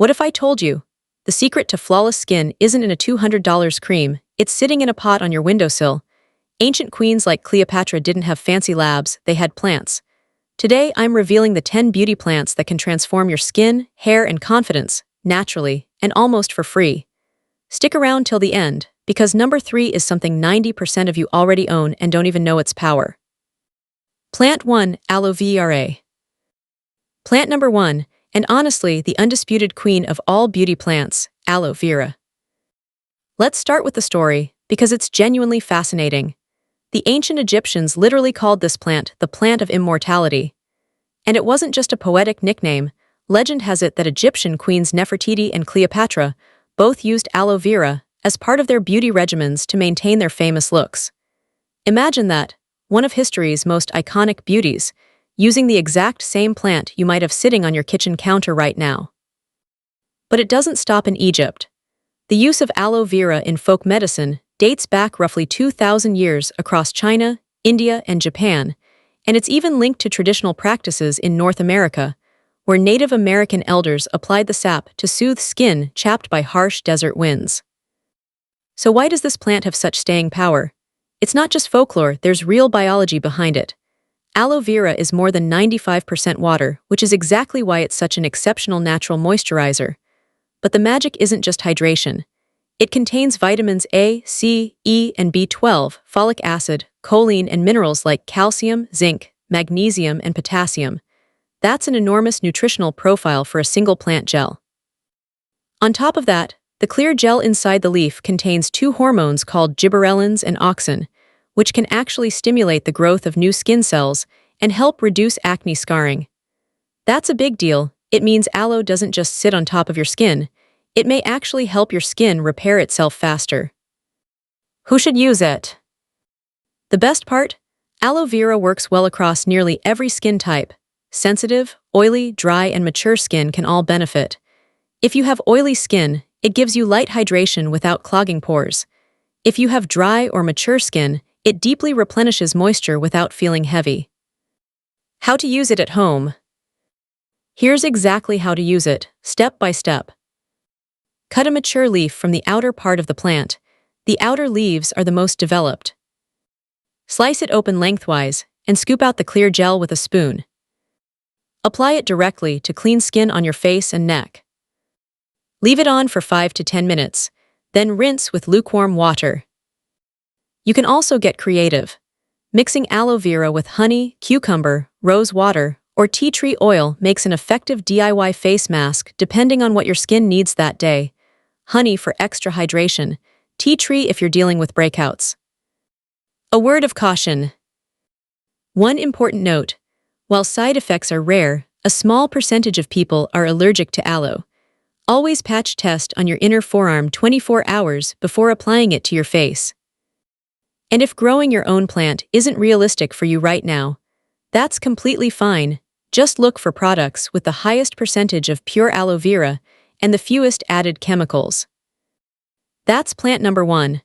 What if I told you? The secret to flawless skin isn't in a $200 cream, it's sitting in a pot on your windowsill. Ancient queens like Cleopatra didn't have fancy labs, they had plants. Today, I'm revealing the 10 beauty plants that can transform your skin, hair, and confidence, naturally, and almost for free. Stick around till the end, because number 3 is something 90% of you already own and don't even know its power. Plant 1, Aloe Vera. Plant number 1, and honestly, the undisputed queen of all beauty plants, aloe vera. Let's start with the story, because it's genuinely fascinating. The ancient Egyptians literally called this plant the plant of immortality. And it wasn't just a poetic nickname. Legend has it that Egyptian queens Nefertiti and Cleopatra both used aloe vera as part of their beauty regimens to maintain their famous looks. Imagine that, one of history's most iconic beauties, using the exact same plant you might have sitting on your kitchen counter right now. But it doesn't stop in Egypt. The use of aloe vera in folk medicine dates back roughly 2,000 years across China, India, and Japan, and it's even linked to traditional practices in North America, where Native American elders applied the sap to soothe skin chapped by harsh desert winds. So why does this plant have such staying power? It's not just folklore, there's real biology behind it. Aloe vera is more than 95% water, which is exactly why it's such an exceptional natural moisturizer. But the magic isn't just hydration. It contains vitamins A, C, E, and B12, folic acid, choline, and minerals like calcium, zinc, magnesium, and potassium. That's an enormous nutritional profile for a single plant gel. On top of that, the clear gel inside the leaf contains 2 hormones called gibberellins and auxin, which can actually stimulate the growth of new skin cells and help reduce acne scarring. That's a big deal. It means aloe doesn't just sit on top of your skin, it may actually help your skin repair itself faster. Who should use it? The best part? Aloe vera works well across nearly every skin type. Sensitive, oily, dry, and mature skin can all benefit. If you have oily skin, it gives you light hydration without clogging pores. If you have dry or mature skin, it deeply replenishes moisture without feeling heavy. How to use it at home? Here's exactly how to use it, step by step. Cut a mature leaf from the outer part of the plant. The outer leaves are the most developed. Slice it open lengthwise and scoop out the clear gel with a spoon. Apply it directly to clean skin on your face and neck. Leave it on for 5 to 10 minutes, then rinse with lukewarm water. You can also get creative. Mixing aloe vera with honey, cucumber, rose water, or tea tree oil makes an effective DIY face mask depending on what your skin needs that day. Honey for extra hydration, tea tree if you're dealing with breakouts. A word of caution. One important note: while side effects are rare, a small percentage of people are allergic to aloe. Always patch test on your inner forearm 24 hours before applying it to your face. And if growing your own plant isn't realistic for you right now, that's completely fine. Just look for products with the highest percentage of pure aloe vera and the fewest added chemicals. That's plant number 1.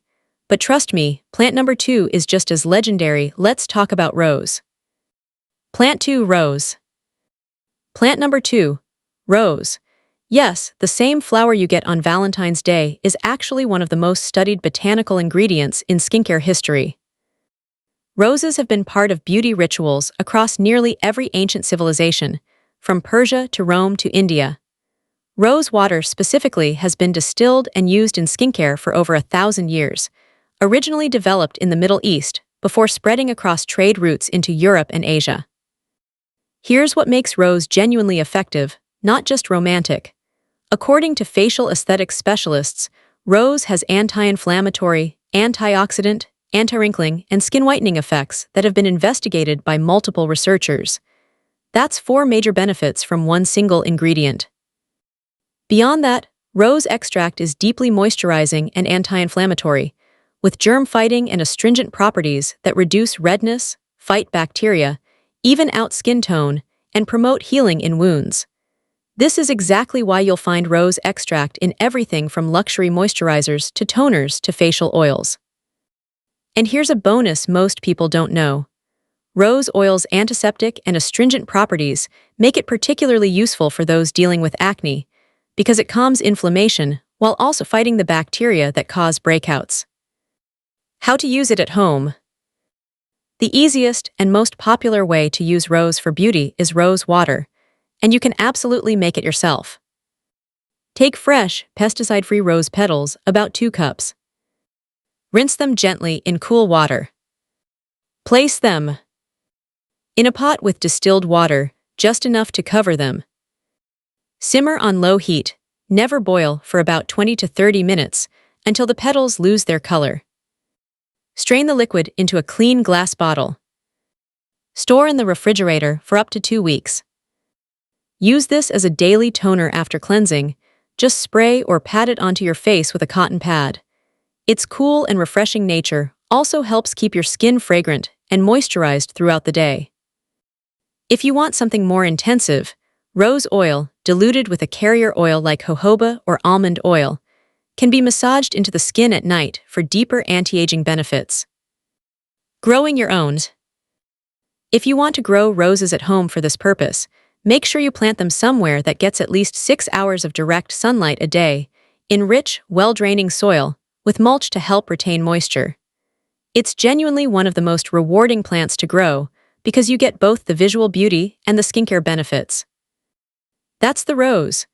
But trust me, plant number 2 is just as legendary. Let's talk about rose. Plant 2, rose. Plant number 2, rose. Yes, the same flower you get on Valentine's Day is actually one of the most studied botanical ingredients in skincare history. Roses have been part of beauty rituals across nearly every ancient civilization, from Persia to Rome to India. Rose water specifically has been distilled and used in skincare for over 1,000 years, originally developed in the Middle East before spreading across trade routes into Europe and Asia. Here's what makes rose genuinely effective, not just romantic. According to facial aesthetics specialists, rose has anti-inflammatory, antioxidant, anti-wrinkling, and skin whitening effects that have been investigated by multiple researchers. That's 4 major benefits from one single ingredient. Beyond that, rose extract is deeply moisturizing and anti-inflammatory, with germ-fighting and astringent properties that reduce redness, fight bacteria, even out skin tone, and promote healing in wounds. This is exactly why you'll find rose extract in everything from luxury moisturizers to toners to facial oils. And here's a bonus most people don't know. Rose oil's antiseptic and astringent properties make it particularly useful for those dealing with acne. because it calms inflammation while also fighting the bacteria that cause breakouts. How to use it at home. The easiest and most popular way to use rose for beauty is rose water, and you can absolutely make it yourself. Take fresh, pesticide-free rose petals, about 2 cups. Rinse them gently in cool water. Place them in a pot with distilled water, just enough to cover them. Simmer on low heat, never boil, for about 20 to 30 minutes until the petals lose their color. Strain the liquid into a clean glass bottle. Store in the refrigerator for up to 2 weeks. Use this as a daily toner after cleansing. Just spray or pat it onto your face with a cotton pad. Its cool and refreshing nature also helps keep your skin fragrant and moisturized throughout the day. If you want something more intensive, rose oil, diluted with a carrier oil like jojoba or almond oil, can be massaged into the skin at night for deeper anti-aging benefits. Growing your own. If you want to grow roses at home for this purpose, make sure you plant them somewhere that gets at least 6 hours of direct sunlight a day, in rich, well-draining soil, with mulch to help retain moisture. It's genuinely one of the most rewarding plants to grow because you get both the visual beauty and the skincare benefits. That's the rose.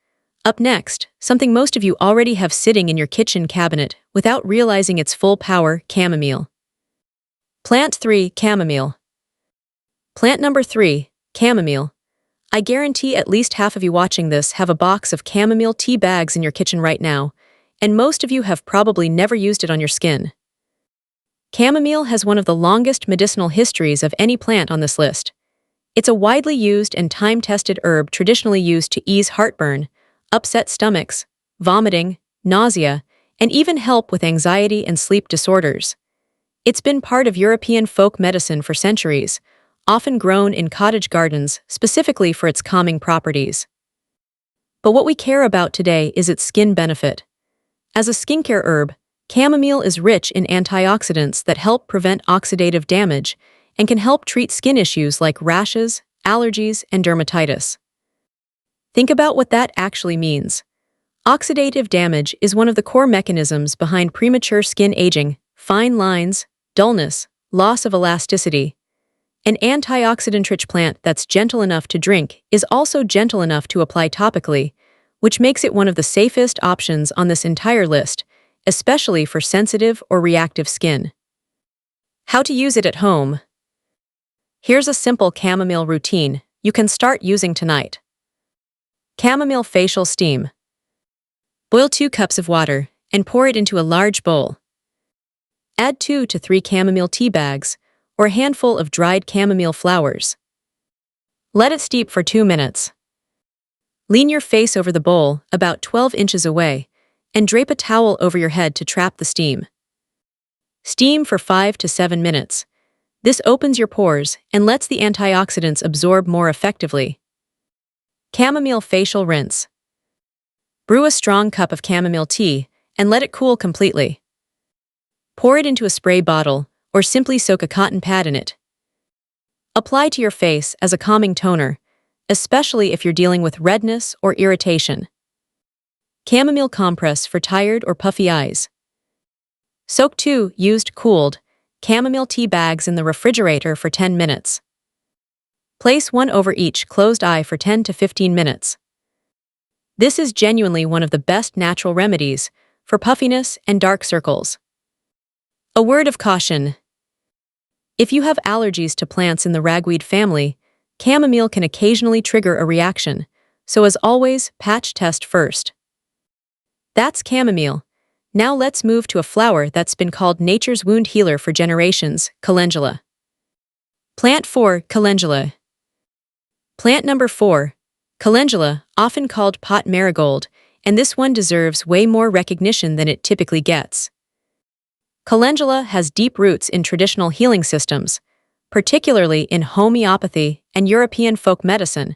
Up next, something most of you already have sitting in your kitchen cabinet without realizing its full power: chamomile. Plant 3. Chamomile. Plant number 3, chamomile. I guarantee at least half of you watching this have a box of chamomile tea bags in your kitchen right now, and most of you have probably never used it on your skin. Chamomile has one of the longest medicinal histories of any plant on this list. It's a widely used and time-tested herb traditionally used to ease heartburn, upset stomachs, vomiting, nausea, and even help with anxiety and sleep disorders. It's been part of European folk medicine for centuries, often grown in cottage gardens specifically for its calming properties. But what we care about today is its skin benefit. As a skincare herb, chamomile is rich in antioxidants that help prevent oxidative damage and can help treat skin issues like rashes, allergies, and dermatitis. Think about what that actually means. Oxidative damage is one of the core mechanisms behind premature skin aging, fine lines, dullness, loss of elasticity. An antioxidant-rich plant that's gentle enough to drink is also gentle enough to apply topically, which makes it one of the safest options on this entire list, especially for sensitive or reactive skin. How to use it at home. Here's a simple chamomile routine you can start using tonight. Chamomile facial steam. Boil 2 cups of water and pour it into a large bowl. Add 2 to 3 chamomile tea bags or a handful of dried chamomile flowers. Let it steep for 2 minutes. Lean your face over the bowl about 12 inches away and drape a towel over your head to trap the steam. Steam for 5 to 7 minutes. This opens your pores and lets the antioxidants absorb more effectively. Chamomile facial rinse. Brew a strong cup of chamomile tea and let it cool completely. Pour it into a spray bottle or simply soak a cotton pad in it. Apply to your face as a calming toner, especially if you're dealing with redness or irritation. Chamomile compress for tired or puffy eyes. Soak 2 used cooled chamomile tea bags in the refrigerator for 10 minutes. Place 1 over each closed eye for 10 to 15 minutes. This is genuinely one of the best natural remedies for puffiness and dark circles. A word of caution. If you have allergies to plants in the ragweed family, chamomile can occasionally trigger a reaction, so as always, patch test first. That's chamomile. Now let's move to a flower that's been called nature's wound healer for generations: calendula. Plant 4. Calendula. Plant number 4. Calendula, often called pot marigold, and this one deserves way more recognition than it typically gets. Calendula has deep roots in traditional healing systems, particularly in homeopathy and European folk medicine,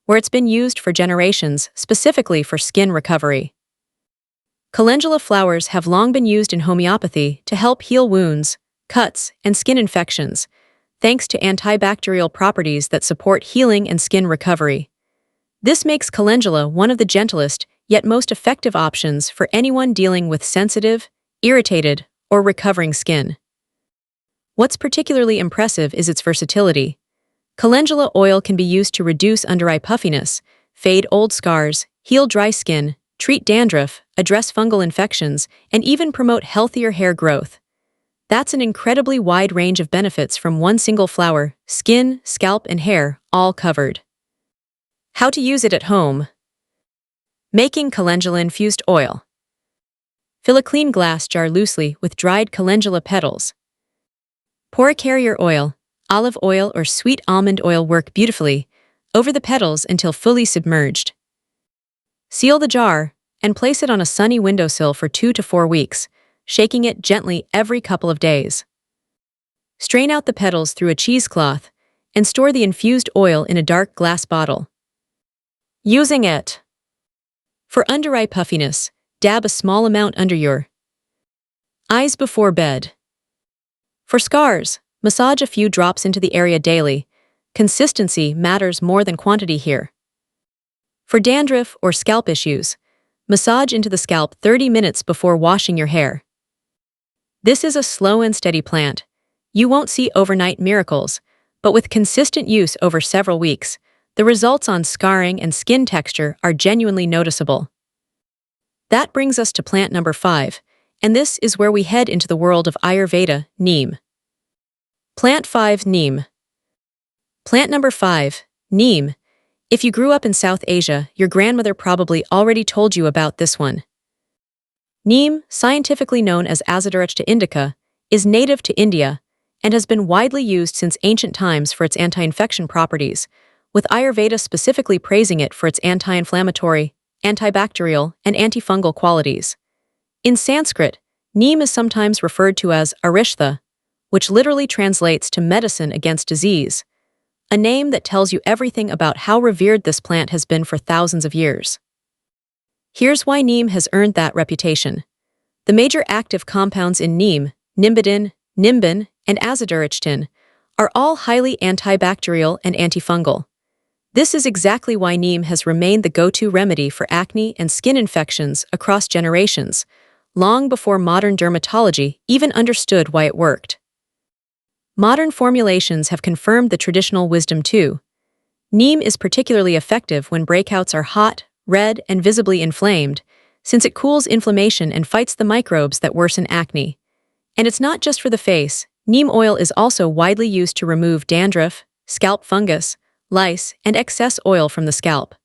where it's been used for generations specifically for skin recovery. Calendula flowers have long been used in homeopathy to help heal wounds, cuts, and skin infections, thanks to antibacterial properties that support healing and skin recovery. This makes calendula one of the gentlest, yet most effective options for anyone dealing with sensitive, irritated, or recovering skin. What's particularly impressive is its versatility. Calendula oil can be used to reduce under-eye puffiness, fade old scars, heal dry skin, treat dandruff, address fungal infections, and even promote healthier hair growth. That's an incredibly wide range of benefits from one single flower: skin, scalp, and hair, all covered. How to use it at home. Making calendula-infused oil. Fill a clean glass jar loosely with dried calendula petals. Pour a carrier oil, olive oil or sweet almond oil work beautifully, over the petals until fully submerged. Seal the jar and place it on a sunny windowsill for 2 to 4 weeks, shaking it gently every couple of days. Strain out the petals through a cheesecloth and store the infused oil in a dark glass bottle. Using it. For under-eye puffiness, dab a small amount under your eyes before bed. For scars, massage a few drops into the area daily. Consistency matters more than quantity here. For dandruff or scalp issues, massage into the scalp 30 minutes before washing your hair. This is a slow and steady plant. You won't see overnight miracles, but with consistent use over several weeks, the results on scarring and skin texture are genuinely noticeable. That brings us to plant number 5, and this is where we head into the world of Ayurveda, Neem. Plant 5, Neem. Plant number 5, Neem. If you grew up in South Asia, your grandmother probably already told you about this one. Neem, scientifically known as Azadirachta indica, is native to India and has been widely used since ancient times for its anti-infection properties, with Ayurveda specifically praising it for its anti-inflammatory, antibacterial, and antifungal qualities. In Sanskrit, Neem is sometimes referred to as Arishtha, which literally translates to medicine against disease, a name that tells you everything about how revered this plant has been for thousands of years. Here's why Neem has earned that reputation. The major active compounds in Neem, nimbidin, nimbin, and azadirachtin, are all highly antibacterial and antifungal. This is exactly why Neem has remained the go-to remedy for acne and skin infections across generations, long before modern dermatology even understood why it worked. Modern formulations have confirmed the traditional wisdom too. Neem is particularly effective when breakouts are hot, red, and visibly inflamed, since it cools inflammation and fights the microbes that worsen acne. And it's not just for the face. Neem oil is also widely used to remove dandruff, scalp fungus, lice, and excess oil from the scalp.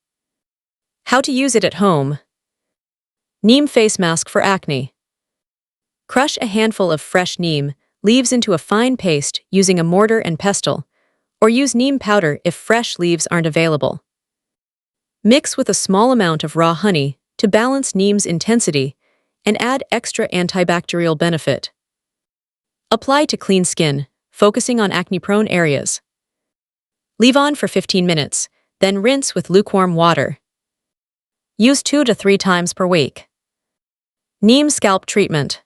How to use it at home. Neem face mask for acne. Crush a handful of fresh neem leaves into a fine paste using a mortar and pestle, or use neem powder if fresh leaves aren't available. Mix with a small amount of raw honey to balance neem's intensity and add extra antibacterial benefit. Apply to clean skin, focusing on acne-prone areas. Leave on for 15 minutes, then rinse with lukewarm water. Use 2 to 3 times per week. Neem scalp treatment.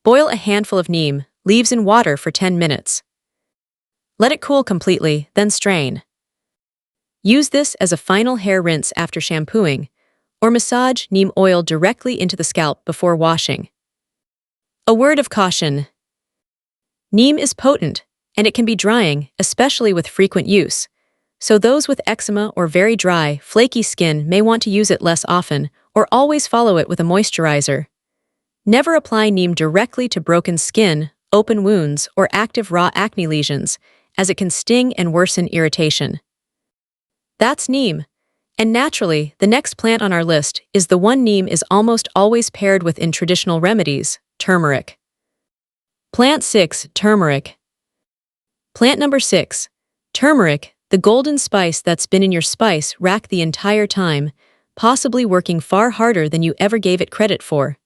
Boil a handful of neem leaves in water for 10 minutes. Let it cool completely, then strain. Use this as a final hair rinse after shampooing, or massage neem oil directly into the scalp before washing. A word of caution. Neem is potent, and it can be drying, especially with frequent use, so those with eczema or very dry, flaky skin may want to use it less often or always follow it with a moisturizer. Never apply neem directly to broken skin, open wounds, or active raw acne lesions, as it can sting and worsen irritation. That's neem. And naturally, the next plant on our list is the one neem is almost always paired with in traditional remedies: turmeric. Plant 6, turmeric. Plant number 6, turmeric, the golden spice that's been in your spice rack the entire time, possibly working far harder than you ever gave it credit for.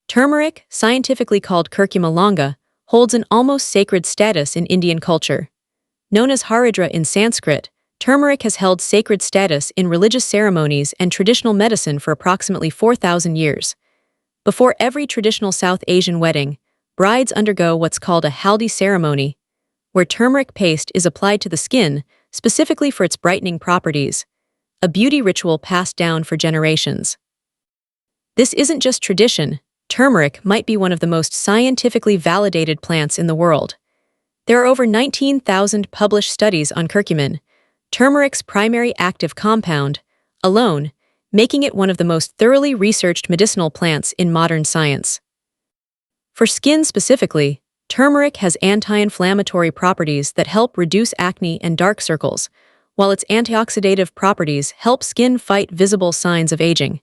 Turmeric, scientifically called curcuma longa, holds an almost sacred status in Indian culture. Known as haridra in Sanskrit, turmeric has held sacred status in religious ceremonies and traditional medicine for approximately 4,000 years. Before every traditional South Asian wedding, brides undergo what's called a haldi ceremony, where turmeric paste is applied to the skin, specifically for its brightening properties. a beauty ritual passed down for generations. This isn't just tradition. Turmeric might be one of the most scientifically validated plants in the world. There are over 19,000 published studies on curcumin, turmeric's primary active compound, alone, making it one of the most thoroughly researched medicinal plants in modern science. For skin specifically, turmeric has anti-inflammatory properties that help reduce acne and dark circles, while its antioxidative properties help skin fight visible signs of aging.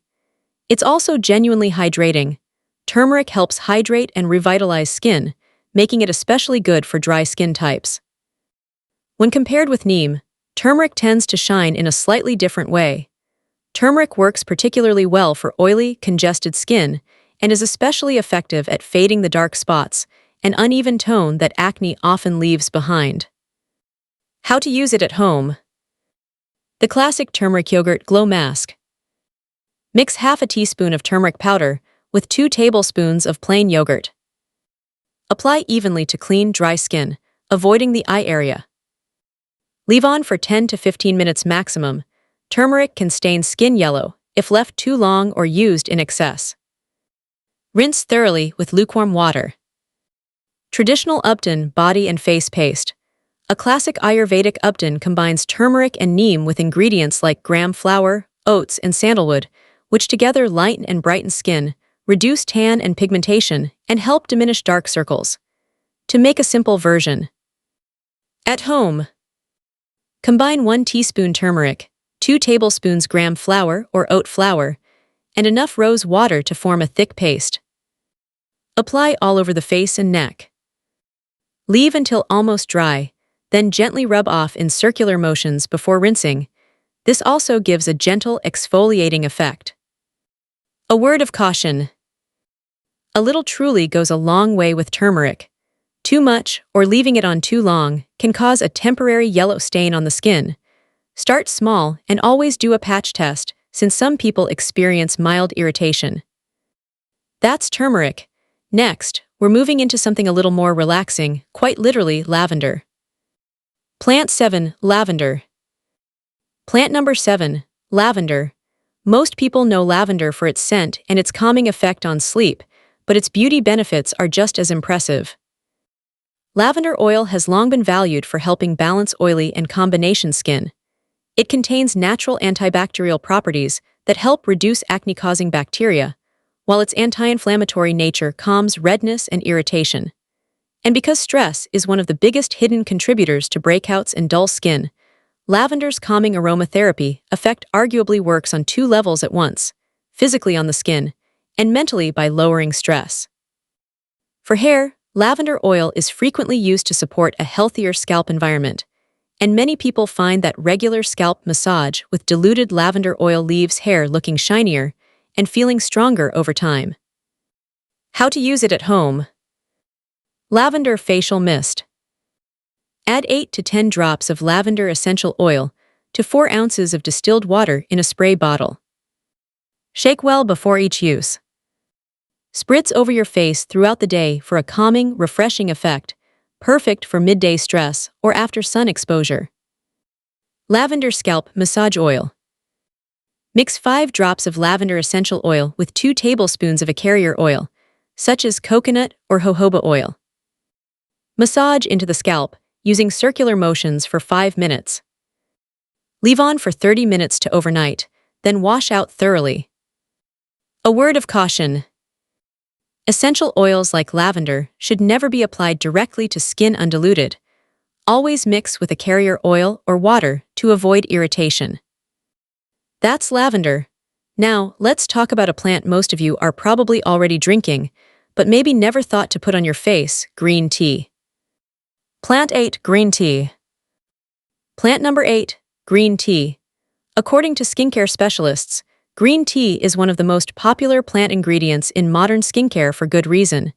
It's also genuinely hydrating. Turmeric helps hydrate and revitalize skin, making it especially good for dry skin types. When compared with neem, turmeric tends to shine in a slightly different way. Turmeric works particularly well for oily, congested skin and is especially effective at fading the dark spots, an uneven tone that acne often leaves behind. How to use it at home. The classic turmeric yogurt glow mask. Mix half a teaspoon of turmeric powder with 2 tablespoons of plain yogurt. Apply evenly to clean, dry skin, avoiding the eye area. Leave on for 10 to 15 minutes maximum. Turmeric can stain skin yellow if left too long or used in excess. Rinse thoroughly with lukewarm water. Traditional Upton body and face paste. A classic Ayurvedic Upton combines turmeric and neem with ingredients like gram flour, oats, and sandalwood, which together lighten and brighten skin, reduce tan and pigmentation, and help diminish dark circles. To make a simple version. At home. Combine 1 teaspoon turmeric, 2 tablespoons gram flour or oat flour, and enough rose water to form a thick paste. Apply all over the face and neck. Leave until almost dry, then gently rub off in circular motions before rinsing. This also gives a gentle exfoliating effect. A word of caution. A little truly goes a long way with turmeric. Too much, or leaving it on too long, can cause a temporary yellow stain on the skin. Start small and always do a patch test, since some people experience mild irritation. That's turmeric. Next, we're moving into something a little more relaxing, quite literally lavender. Plant 7. Lavender. Plant number 7. Lavender. Most people know lavender for its scent and its calming effect on sleep, but its beauty benefits are just as impressive. Lavender oil has long been valued for helping balance oily and combination skin. It contains natural antibacterial properties that help reduce acne-causing bacteria, while its anti-inflammatory nature calms redness and irritation. And because stress is one of the biggest hidden contributors to breakouts and dull skin, lavender's calming aromatherapy effect arguably works on 2 levels at once, physically on the skin, and mentally by lowering stress. For hair, lavender oil is frequently used to support a healthier scalp environment, and many people find that regular scalp massage with diluted lavender oil leaves hair looking shinier and feeling stronger over time. How to use it at home. Lavender facial mist. Add 8 to 10 drops of lavender essential oil to 4 ounces of distilled water in a spray bottle. Shake well before each use. Spritz over your face throughout the day for a calming, refreshing effect, perfect for midday stress or after sun exposure. Lavender scalp massage oil. Mix 5 drops of lavender essential oil with 2 tablespoons of a carrier oil, such as coconut or jojoba oil. Massage into the scalp using circular motions for 5 minutes. Leave on for 30 minutes to overnight, then wash out thoroughly. A word of caution. Essential oils like lavender should never be applied directly to skin undiluted. Always mix with a carrier oil or water to avoid irritation. That's lavender. Now, let's talk about a plant most of you are probably already drinking, but maybe never thought to put on your face: green tea. Plant 8. Green tea. Plant number 8. Green tea. According to skincare specialists, green tea is one of the most popular plant ingredients in modern skincare for good reason.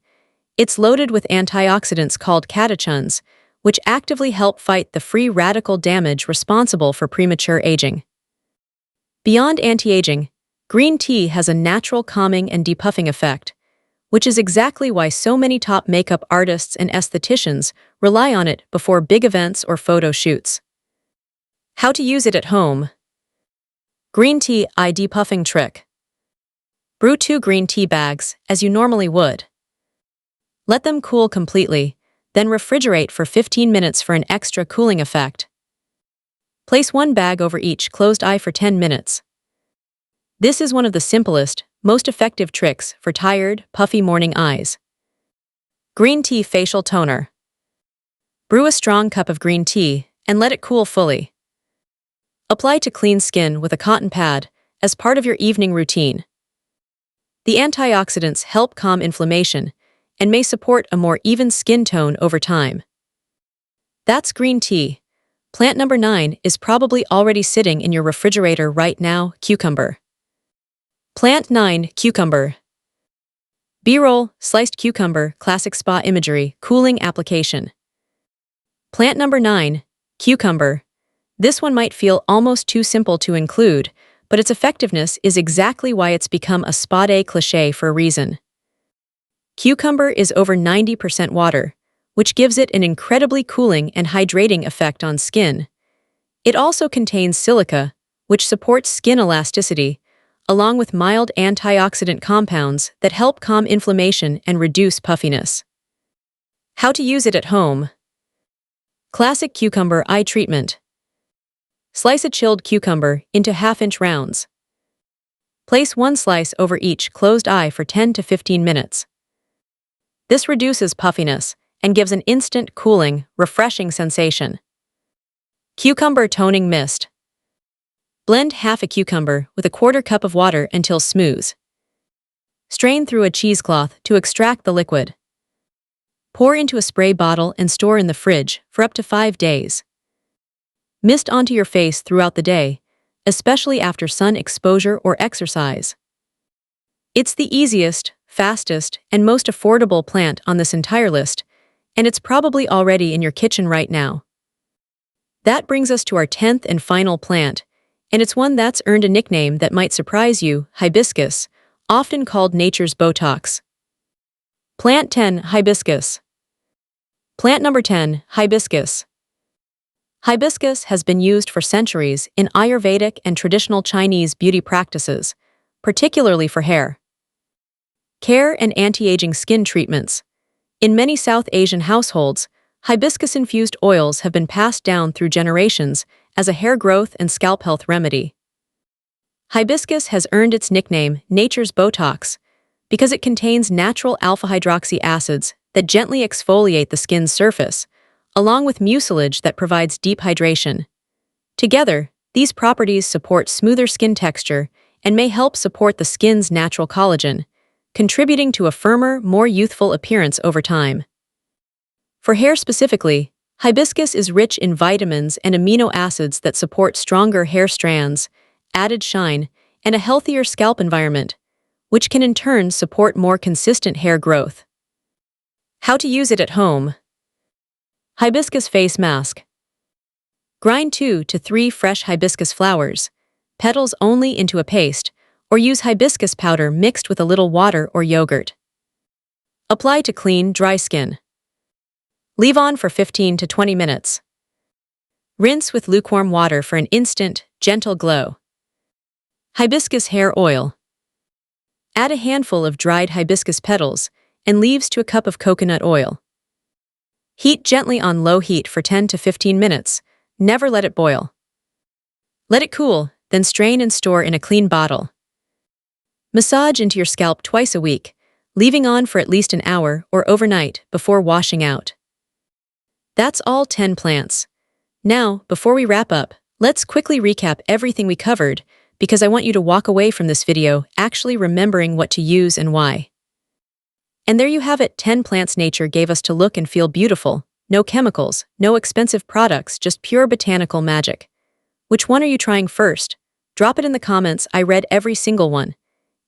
It's loaded with antioxidants called catechins, which actively help fight the free radical damage responsible for premature aging. Beyond anti-aging, green tea has a natural calming and depuffing effect, which is exactly why so many top makeup artists and estheticians rely on it before big events or photo shoots. How to use it at home. Green tea eye depuffing trick. Brew 2 green tea bags, as you normally would. Let them cool completely, then refrigerate for 15 minutes for an extra cooling effect. Place 1 bag over each closed eye for 10 minutes. This is one of the simplest, most effective tricks for tired, puffy morning eyes. Green tea facial toner. Brew a strong cup of green tea and let it cool fully. Apply to clean skin with a cotton pad as part of your evening routine. The antioxidants help calm inflammation and may support a more even skin tone over time. That's green tea. Plant number 9 is probably already sitting in your refrigerator right now, cucumber. Plant 9, cucumber. B-roll, sliced cucumber, classic spa imagery, cooling application. Plant number 9, cucumber. This one might feel almost too simple to include, but its effectiveness is exactly why it's become a spa day cliché for a reason. Cucumber is over 90% water, which gives it an incredibly cooling and hydrating effect on skin. It also contains silica, which supports skin elasticity, along with mild antioxidant compounds that help calm inflammation and reduce puffiness. How to use it at home. Classic cucumber eye treatment. Slice a chilled cucumber into half-inch rounds. Place 1 slice over each closed eye for 10 to 15 minutes. This reduces puffiness and gives an instant cooling, refreshing sensation. Cucumber toning mist. Blend half a cucumber with a 1/4 cup of water until smooth. Strain through a cheesecloth to extract the liquid. Pour into a spray bottle and store in the fridge for up to 5 days. Mist onto your face throughout the day, especially after sun exposure or exercise. It's the easiest, fastest, and most affordable plant on this entire list, and it's probably already in your kitchen right now. That brings us to our 10th and final plant, and it's one that's earned a nickname that might surprise you, hibiscus, often called nature's Botox. Plant 10, hibiscus. Plant number 10, hibiscus. Hibiscus has been used for centuries in Ayurvedic and traditional Chinese beauty practices, particularly for hair care and anti-aging skin treatments. In many South Asian households, hibiscus-infused oils have been passed down through generations as a hair growth and scalp health remedy. Hibiscus has earned its nickname, nature's Botox, because it contains natural alpha-hydroxy acids that gently exfoliate the skin's surface, along with mucilage that provides deep hydration. Together, these properties support smoother skin texture and may help support the skin's natural collagen, contributing to a firmer, more youthful appearance over time. For hair specifically, hibiscus is rich in vitamins and amino acids that support stronger hair strands, added shine, and a healthier scalp environment, which can in turn support more consistent hair growth. How to use it at home. Hibiscus face mask. Grind 2 to 3 fresh hibiscus flowers, petals only, into a paste, or use hibiscus powder mixed with a little water or yogurt. Apply to clean, dry skin. Leave on for 15 to 20 minutes. Rinse with lukewarm water for an instant, gentle glow. Hibiscus hair oil. Add a handful of dried hibiscus petals and leaves to a cup of coconut oil. Heat gently on low heat for 10 to 15 minutes. Never let it boil. Let it cool, then strain and store in a clean bottle. Massage into your scalp twice a week, leaving on for at least an hour or overnight before washing out. That's all 10 plants. Now, before we wrap up, let's quickly recap everything we covered, because I want you to walk away from this video actually remembering what to use and why. And there you have it, 10 plants nature gave us to look and feel beautiful. No chemicals, no expensive products, just pure botanical magic. Which one are you trying first? Drop it in the comments. I read every single one.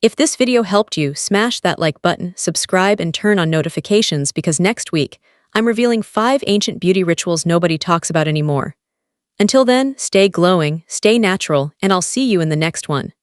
If this video helped you, smash that like button, subscribe, and turn on notifications, because next week, I'm revealing 5 ancient beauty rituals nobody talks about anymore. Until then, stay glowing, stay natural, and I'll see you in the next one.